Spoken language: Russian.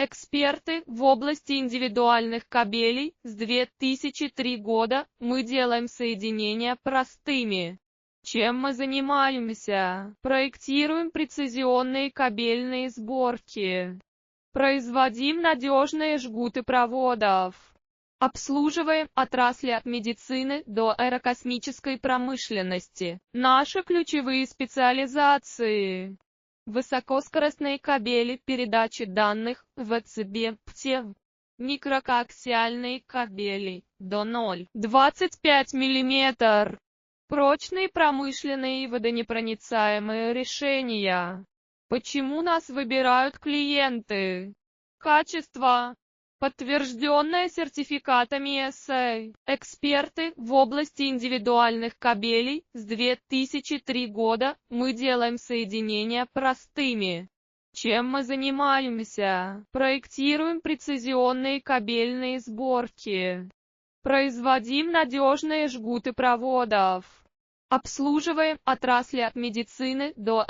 Эксперты в области индивидуальных кабелей. С 2003 года мы делаем соединения простыми. Чем мы занимаемся? Проектируем прецизионные кабельные сборки. Производим надежные жгуты проводов. Обслуживаем отрасли от медицины до аэрокосмической промышленности. Наши ключевые специализации: высокоскоростные кабели передачи данных, ВЦБ, ПТЕВ, микрокоаксиальные кабели, до 0,25 мм, прочные промышленные и водонепроницаемые решения. Почему нас выбирают клиенты? Качество, подтвержденное сертификатами ESA. Эксперты в области индивидуальных кабелей. С 2003 года мы делаем соединения простыми. Чем мы занимаемся? Проектируем прецизионные кабельные сборки. Производим надежные жгуты проводов. Обслуживаем отрасли от медицины до